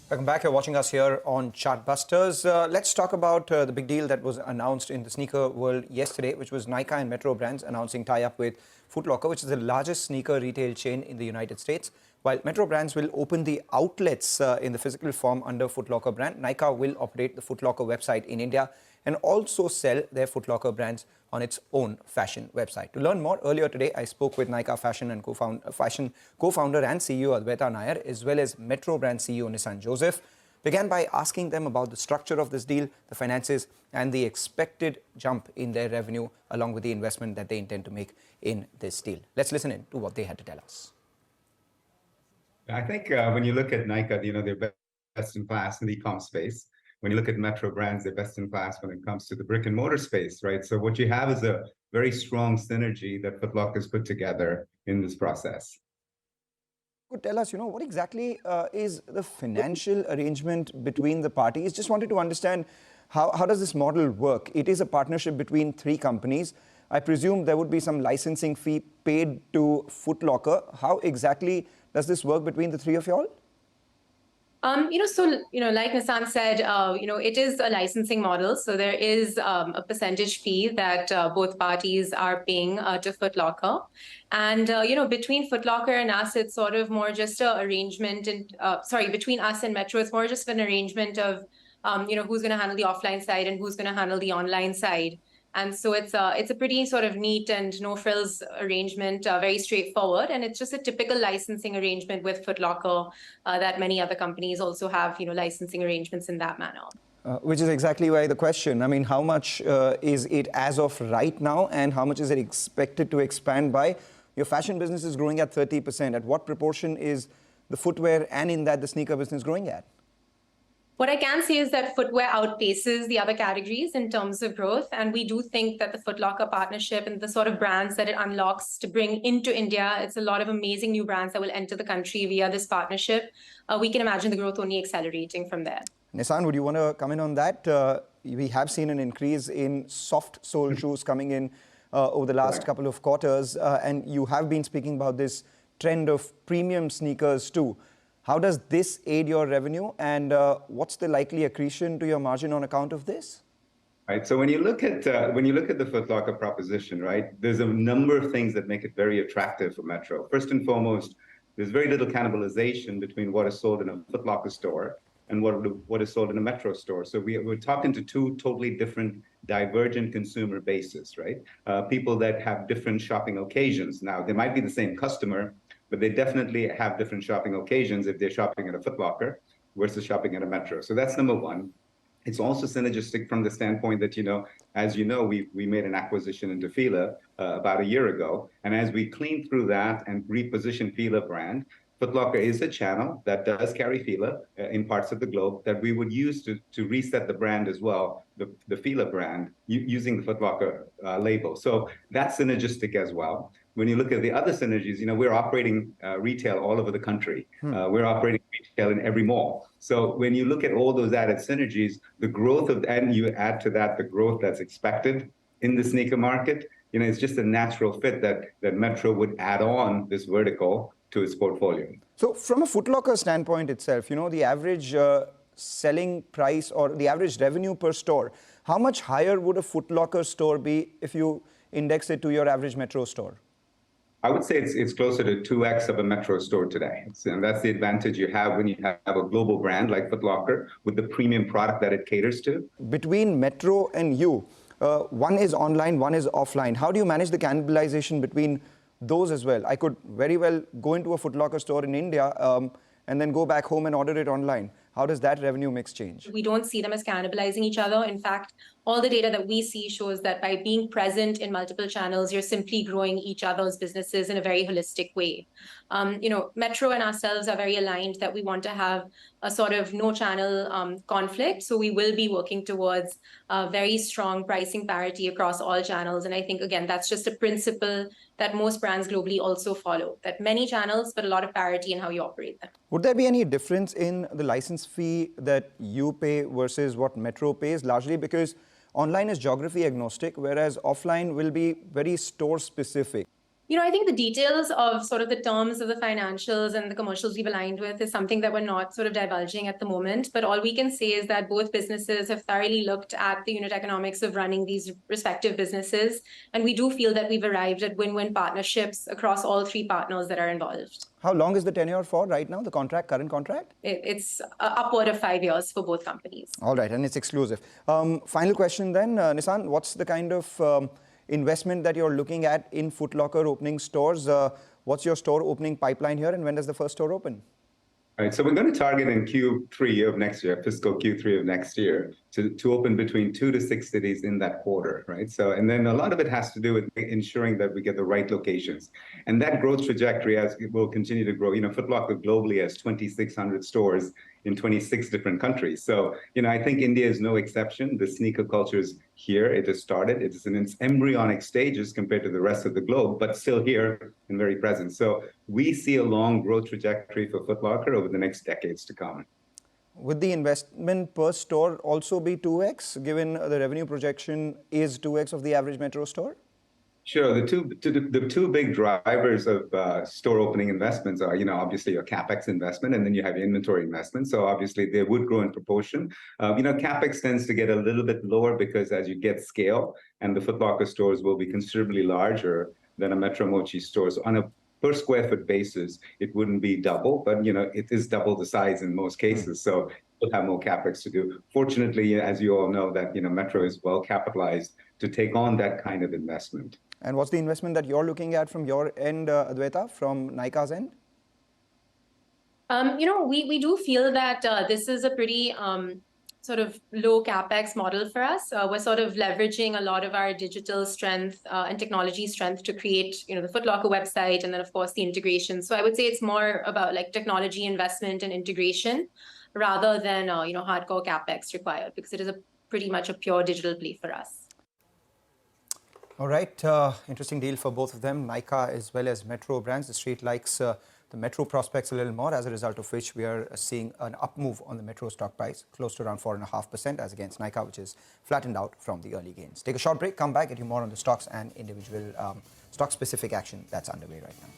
Welcome back. You're watching us here on Chartbusters. Let's talk about the big deal that was announced in the sneaker world yesterday, which was Nykaa and Metro Brands announcing tie-up with Foot Locker, which is the largest sneaker retail chain in the United States. While Metro Brands will open the outlets in the physical form under Foot Locker brand, Nykaa will operate the Foot Locker website in India and also sell their Foot Locker brands on its own fashion website. To learn more, earlier today, I spoke with Nykaa fashion co-founder and CEO Adwaita Nayar, as well as Metro Brand CEO Nissan Joseph. Began by asking them about the structure of this deal, the finances, and the expected jump in their revenue, along with the investment that they intend to make in this deal. Let's listen in to what they had to tell us. I think when you look at Nykaa, they're best in class in the e-com space. When you look at Metro Brands, they're best in class when it comes to the brick and mortar space, right? So what you have is a very strong synergy that Foot Locker has put together in this process. Could tell us, what exactly is the financial arrangement between the parties? Just wanted to understand how does this model work? It is a partnership between three companies. I presume there would be some licensing fee paid to Foot Locker. How exactly does this work between the three of y'all? Like Nissan said, it is a licensing model. So there is a percentage fee that both parties are paying to Foot Locker. And, between Foot Locker and us, it's sort of more just an arrangement. Between us and Metro, it's more just an arrangement of, who's going to handle the offline side and who's going to handle the online side. And so it's a pretty sort of neat and no-frills arrangement, very straightforward. And it's just a typical licensing arrangement with Foot Locker that many other companies also have, licensing arrangements in that manner. Which is exactly why the question. I mean, how much is it as of right now, and how much is it expected to expand by? Your fashion business is growing at 30%. At what proportion is the footwear and in that the sneaker business growing at? What I can say is that footwear outpaces the other categories in terms of growth. And we do think that the Foot Locker partnership and the sort of brands that it unlocks to bring into India, it's a lot of amazing new brands that will enter the country via this partnership. We can imagine the growth only accelerating from there. Nissan, would you want to comment on that? We have seen an increase in soft sole shoes coming in over the last couple of quarters. And you have been speaking about this trend of premium sneakers too. How does this aid your revenue, and what's the likely accretion to your margin on account of this? Right. So when you look at the Foot Locker proposition, right, there's a number of things that make it very attractive for Metro. First and foremost, there's very little cannibalization between what is sold in a Foot Locker store and what is sold in a Metro store. So we're talking to two totally different, divergent consumer bases, right? People that have different shopping occasions. Now, they might be the same customer, but they definitely have different shopping occasions if they're shopping at a Foot Locker versus shopping at a Metro. So that's number one. It's also synergistic from the standpoint that, as you know, we made an acquisition into Fila about a year ago. And as we clean through that and reposition Fila brand, Foot Locker is a channel that does carry Fila in parts of the globe that we would use to reset the brand as well, the Fila brand, using the Foot Locker label. So that's synergistic as well. When you look at the other synergies, we're operating retail all over the country. We're operating retail in every mall. So when you look at all those added synergies, the growth and you add to that the growth that's expected in the sneaker market, it's just a natural fit that Metro would add on this vertical to its portfolio. So from a Foot Locker standpoint itself, the average selling price or the average revenue per store, how much higher would a Foot Locker store be if you index it to your average Metro store? I would say it's closer to 2x of a Metro store today. And that's the advantage you have when you have a global brand like Foot Locker with the premium product that it caters to. Between Metro and you, one is online, one is offline. How do you manage the cannibalization between those as well? I could very well go into a Foot Locker store in India and then go back home and order it online. How does that revenue mix change? We don't see them as cannibalizing each other. In fact, all the data that we see shows that by being present in multiple channels, you're simply growing each other's businesses in a very holistic way. Metro and ourselves are very aligned that we want to have a sort of no channel conflict. So we will be working towards very strong pricing parity across all channels. And I think, again, that's just a principle that most brands globally also follow, that many channels, but a lot of parity in how you operate them. Would there be any difference in the license fee that you pay versus what Metro pays, largely because online is geography agnostic, whereas offline will be very store specific? I think the details of sort of the terms of the financials and the commercials we've aligned with is something that we're not sort of divulging at the moment. But all we can say is that both businesses have thoroughly looked at the unit economics of running these respective businesses. And we do feel that we've arrived at win-win partnerships across all three partners that are involved. How long is the tenure for right now, the current contract? It's upward of 5 years for both companies. All right, and it's exclusive. Final question then, Nissan, what's the kind of investment that you're looking at in Foot Locker opening stores? What's your store opening pipeline here, and when does the first store open? All right, so we're going to target in Q3 of next year, fiscal Q3 of next year, to open between 2 to 6 cities in that quarter, right? So, and then a lot of it has to do with ensuring that we get the right locations. And that growth trajectory as it will continue to grow. Foot Locker globally has 2,600 stores in 26 different countries. So, I think India is no exception. The sneaker culture is here. It has started. It is in its embryonic stages compared to the rest of the globe, but still here and very present. So we see a long growth trajectory for Foot Locker over the next decades to come. Would the investment per store also be 2x, given the revenue projection is 2x of the average metro store? Sure. The two big drivers of store opening investments are, obviously your CapEx investment, and then you have inventory investment. So obviously they would grow in proportion. CapEx tends to get a little bit lower because as you get scale, and the Foot Locker stores will be considerably larger than a Metro Mochi store. So on a per square foot basis, it wouldn't be double, but it is double the size in most cases. So we'll have more CapEx to do. Fortunately, as you all know, that Metro is well capitalized to take on that kind of investment. And what's the investment that you're looking at from your end, Adwaita, from Nykaa's end? We do feel that this is a pretty sort of low capex model for us. We're sort of leveraging a lot of our digital strength and technology strength to create, the Foot Locker website, and then of course the integration. So I would say it's more about like technology investment and integration rather than hardcore capex required, because it is pretty much a pure digital play for us. All right, interesting deal for both of them, Nykaa as well as Metro Brands. The street likes the Metro prospects a little more, as a result of which we are seeing an up move on the Metro stock price, close to around 4.5%, as against Nykaa, which is flattened out from the early gains. Take a short break, come back, get you more on the stocks and individual stock-specific action that's underway right now.